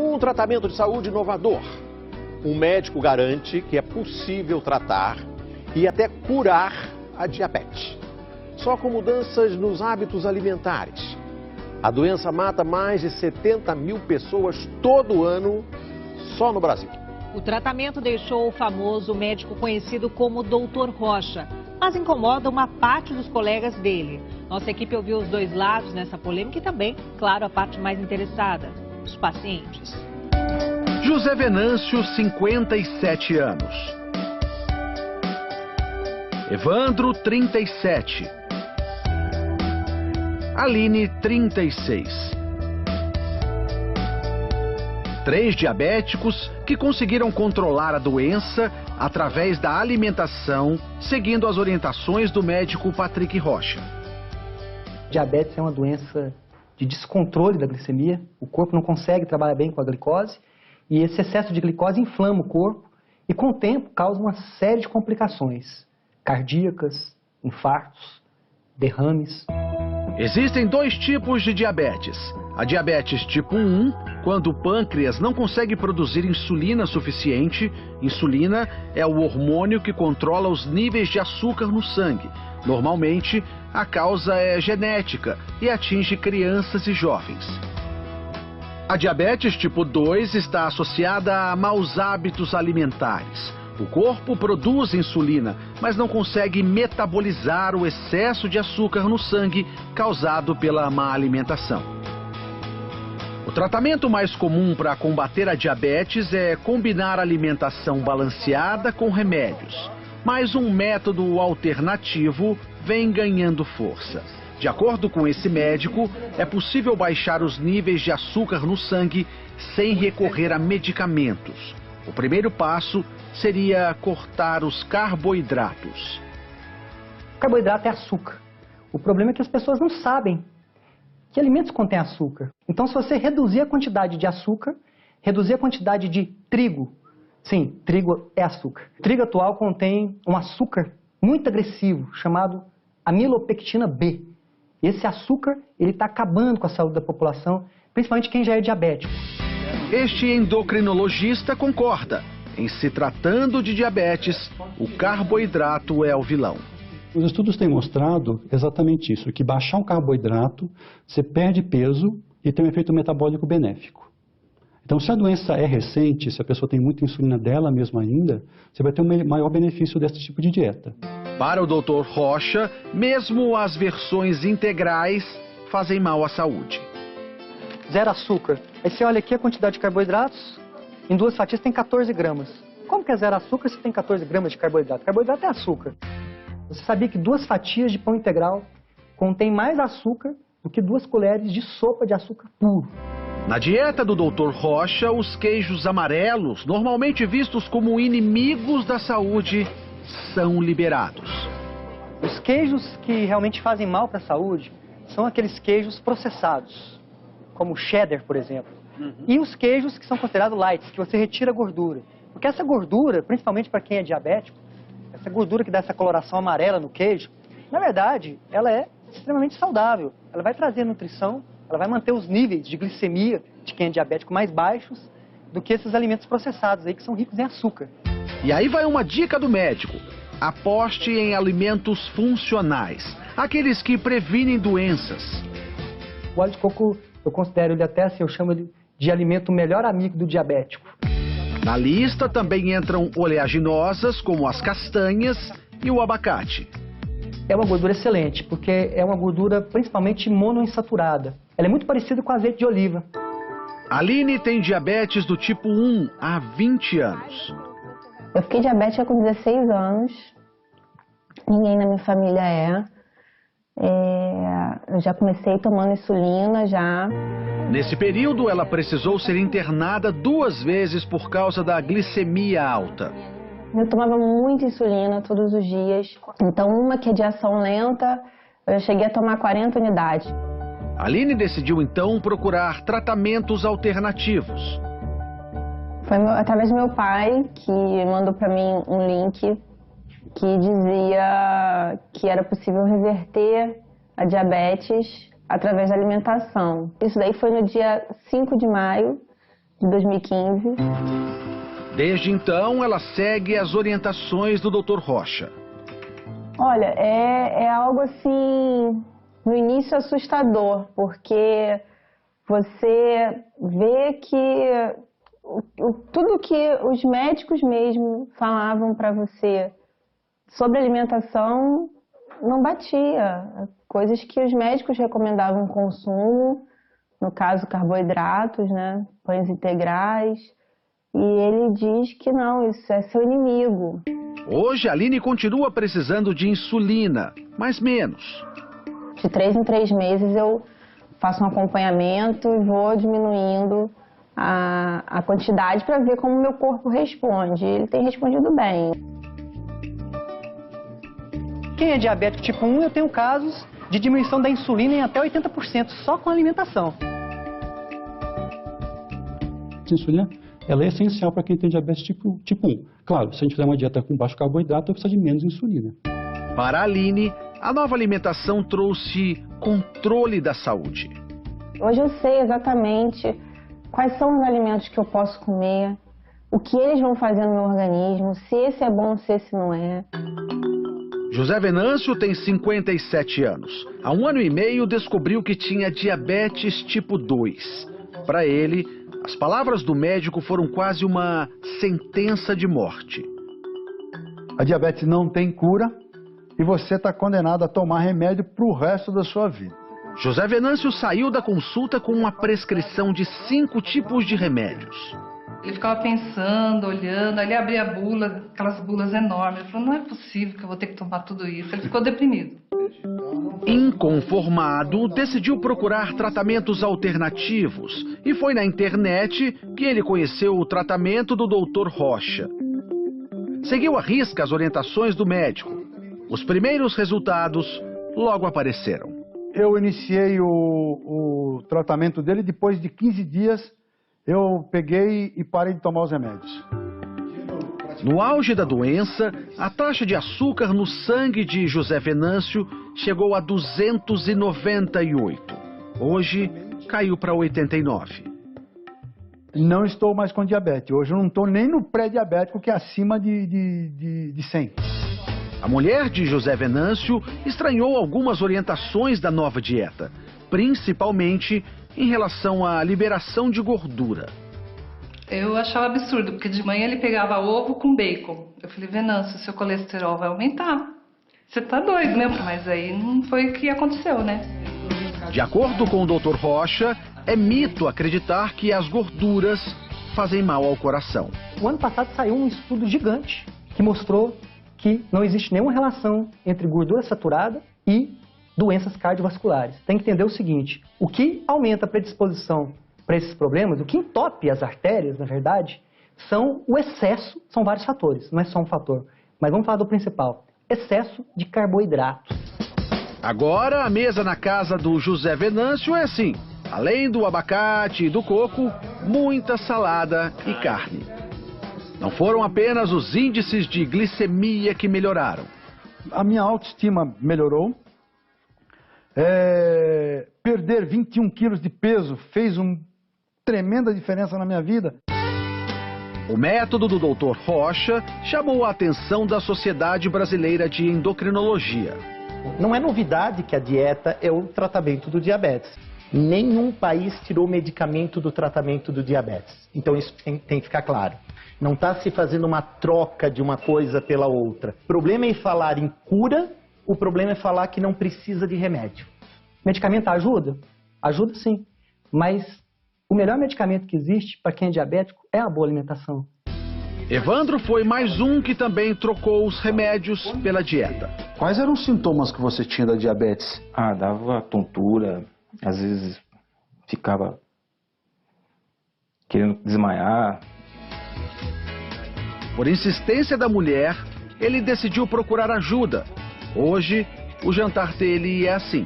Um tratamento de saúde inovador. Um médico garante que é possível tratar e até curar a diabetes. Só com mudanças nos hábitos alimentares. A doença mata mais de 70 mil pessoas todo ano, só no Brasil. O tratamento deixou o famoso médico conhecido como Dr. Rocha, mas incomoda uma parte dos colegas dele. Nossa equipe ouviu os dois lados nessa polêmica e também, claro, a parte mais interessada, os pacientes. José Venâncio, 57 anos. Evandro, 37. Aline, 36. 3 diabéticos que conseguiram controlar a doença através da alimentação, seguindo as orientações do médico Patrick Rocha. Diabetes é uma doença de descontrole da glicemia. O corpo não consegue trabalhar bem com a glicose e esse excesso de glicose inflama o corpo e, com o tempo, causa uma série de complicações cardíacas, infartos, derrames. Existem 2 tipos de diabetes. A diabetes tipo 1, quando o pâncreas não consegue produzir insulina suficiente. Insulina é o hormônio que controla os níveis de açúcar no sangue. Normalmente, a causa é genética e atinge crianças e jovens. A diabetes tipo 2 está associada a maus hábitos alimentares. O corpo produz insulina, mas não consegue metabolizar o excesso de açúcar no sangue causado pela má alimentação. O tratamento mais comum para combater a diabetes é combinar alimentação balanceada com remédios. Mas um método alternativo vem ganhando força. De acordo com esse médico, é possível baixar os níveis de açúcar no sangue sem recorrer a medicamentos. O primeiro passo seria cortar os carboidratos. Carboidrato é açúcar. O problema é que as pessoas não sabem que alimentos contêm açúcar. Então, se você reduzir a quantidade de açúcar, reduzir a quantidade de trigo, sim, trigo é açúcar. O trigo atual contém um açúcar muito agressivo, chamado amilopectina B. Esse açúcar, ele está acabando com a saúde da população, principalmente quem já é diabético. Este endocrinologista concorda. Em se tratando de diabetes, o carboidrato é o vilão. Os estudos têm mostrado exatamente isso, que baixar um carboidrato, você perde peso e tem um efeito metabólico benéfico. Então, se a doença é recente, se a pessoa tem muita insulina dela mesma ainda, você vai ter um maior benefício desse tipo de dieta. Para o Dr. Rocha, mesmo as versões integrais fazem mal à saúde. Zero açúcar. Aí você olha aqui a quantidade de carboidratos, em 2 fatias tem 14 gramas. Como que é zero açúcar se tem 14 gramas de carboidrato? Carboidrato é açúcar. Você sabia que 2 fatias de pão integral contém mais açúcar do que 2 colheres de sopa de açúcar puro? Na dieta do Dr. Rocha, os queijos amarelos, normalmente vistos como inimigos da saúde, são liberados. Os queijos que realmente fazem mal para a saúde são aqueles queijos processados, como o cheddar, por exemplo. E os queijos que são considerados light, que você retira a gordura. Porque essa gordura, principalmente para quem é diabético, essa gordura que dá essa coloração amarela no queijo, na verdade, ela é extremamente saudável. Ela vai trazer nutrição, ela vai manter os níveis de glicemia de quem é diabético mais baixos do que esses alimentos processados aí que são ricos em açúcar. E aí vai uma dica do médico. Aposte em alimentos funcionais, aqueles que previnem doenças. O óleo de coco, eu considero ele até assim, eu chamo ele de alimento melhor amigo do diabético. Na lista também entram oleaginosas, como as castanhas e o abacate. É uma gordura excelente, porque é uma gordura principalmente monoinsaturada. Ela é muito parecida com azeite de oliva. Aline tem diabetes do tipo 1 há 20 anos. Eu fiquei diabética com 16 anos. Ninguém na minha família é. Eu já comecei tomando insulina já. Nesse período, ela precisou ser internada 2 vezes por causa da glicemia alta. Eu tomava muita insulina todos os dias. Então, uma que é de ação lenta, eu cheguei a tomar 40 unidades. Aline decidiu então procurar tratamentos alternativos. Foi através do meu pai que mandou para mim um link que dizia que era possível reverter a diabetes através da alimentação. Isso daí foi no dia 5 de maio de 2015. Desde então, ela segue as orientações do Dr. Rocha. Olha, é algo assim, no início assustador, porque você vê que tudo que os médicos mesmo falavam para você sobre alimentação não batia. Coisas que os médicos recomendavam consumo, no caso carboidratos, né, pães integrais, e ele diz que não, isso é seu inimigo. Hoje, a Aline continua precisando de insulina, mas menos. De 3 em 3 meses eu faço um acompanhamento e vou diminuindo a quantidade para ver como o meu corpo responde. Ele tem respondido bem. Quem é diabético tipo 1, eu tenho casos de diminuição da insulina em até 80% só com a alimentação. A insulina, ela é essencial para quem tem diabetes tipo 1. Claro, se a gente fizer uma dieta com baixo carboidrato, precisa de menos insulina. Para a Aline, a nova alimentação trouxe controle da saúde. Hoje eu sei exatamente quais são os alimentos que eu posso comer, o que eles vão fazer no meu organismo, se esse é bom, se esse não é. José Venâncio tem 57 anos. Há 1 ano e meio descobriu que tinha diabetes tipo 2. Para ele, as palavras do médico foram quase uma sentença de morte. A diabetes não tem cura e você está condenado a tomar remédio para o resto da sua vida. José Venâncio saiu da consulta com uma prescrição de 5 tipos de remédios. Ele ficava pensando, olhando, aí ele abria a bula, aquelas bulas enormes. Ele falou, não é possível que eu vou ter que tomar tudo isso. Ele ficou deprimido. Inconformado, decidiu procurar tratamentos alternativos e foi na internet que ele conheceu o tratamento do Dr. Rocha. Seguiu à risca as orientações do médico. Os primeiros resultados logo apareceram. Eu iniciei o tratamento dele, depois de 15 dias eu peguei e parei de tomar os remédios. No auge da doença, a taxa de açúcar no sangue de José Venâncio chegou a 298. Hoje, caiu para 89. Não estou mais com diabetes. Hoje eu não estou nem no pré-diabético, que é acima de 100. A mulher de José Venâncio estranhou algumas orientações da nova dieta, principalmente em relação à liberação de gordura. Eu achava absurdo, porque de manhã ele pegava ovo com bacon. Eu falei, Venâncio, seu colesterol vai aumentar. Você tá doido, né? Mas aí não foi o que aconteceu, né? De acordo com o Dr. Rocha, é mito acreditar que as gorduras fazem mal ao coração. O ano passado saiu um estudo gigante que mostrou que não existe nenhuma relação entre gordura saturada e doenças cardiovasculares. Tem que entender o seguinte, o que aumenta a predisposição para esses problemas, o que entope as artérias, na verdade, são o excesso, são vários fatores, não é só um fator. Mas vamos falar do principal, excesso de carboidratos. Agora a mesa na casa do José Venâncio é assim, além do abacate e do coco, muita salada e carne. Não foram apenas os índices de glicemia que melhoraram. A minha autoestima melhorou. Perder 21 quilos de peso fez uma tremenda diferença na minha vida. O método do Dr. Rocha chamou a atenção da Sociedade Brasileira de Endocrinologia. Não é novidade que a dieta é o tratamento do diabetes. Nenhum país tirou medicamento do tratamento do diabetes. Então isso tem que ficar claro. Não está se fazendo uma troca de uma coisa pela outra. O problema é falar em cura, o problema é falar que não precisa de remédio. Medicamento ajuda? Ajuda sim. Mas o melhor medicamento que existe para quem é diabético é a boa alimentação. Evandro foi mais um que também trocou os remédios pela dieta. Quais eram os sintomas que você tinha da diabetes? Dava tontura, às vezes ficava querendo desmaiar. Por insistência da mulher, ele decidiu procurar ajuda. Hoje, o jantar dele é assim.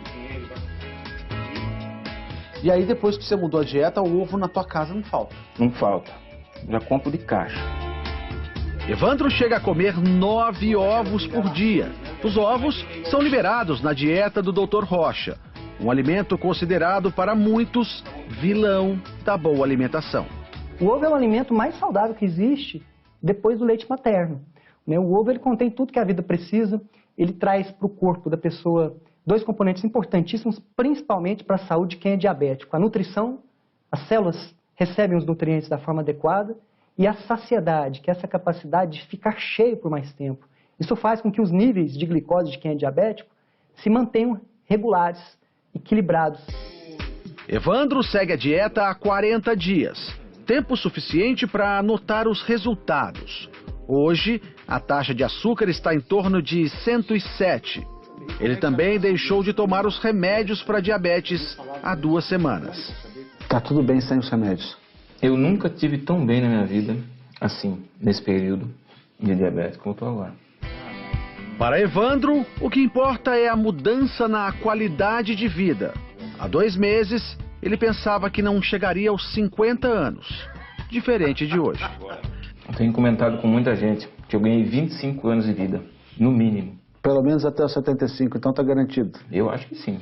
E aí, depois que você mudou a dieta, o ovo na tua casa não falta? Não falta. Já compro de caixa. Evandro chega a comer 9 ovos por dia. Os ovos são liberados na dieta do Dr. Rocha. Um alimento considerado para muitos vilão da boa alimentação. O ovo é o alimento mais saudável que existe depois do leite materno. O ovo ele contém tudo que a vida precisa, ele traz para o corpo da pessoa 2 componentes importantíssimos, principalmente para a saúde de quem é diabético. A nutrição, as células recebem os nutrientes da forma adequada, e a saciedade, que é essa capacidade de ficar cheio por mais tempo. Isso faz com que os níveis de glicose de quem é diabético se mantenham regulares, equilibrados. Evandro segue a dieta há 40 dias, tempo suficiente para anotar os resultados. Hoje, a taxa de açúcar está em torno de 107. Ele também deixou de tomar os remédios para diabetes há 2 semanas. Tá tudo bem sem os remédios? Eu nunca tive tão bem na minha vida, assim, nesse período de diabetes como eu estou agora. Para Evandro, o que importa é a mudança na qualidade de vida. Há 2 meses, ele pensava que não chegaria aos 50 anos, diferente de hoje. Eu tenho comentado com muita gente que eu ganhei 25 anos de vida, no mínimo. Pelo menos até os 75, então tá garantido. Eu acho que sim.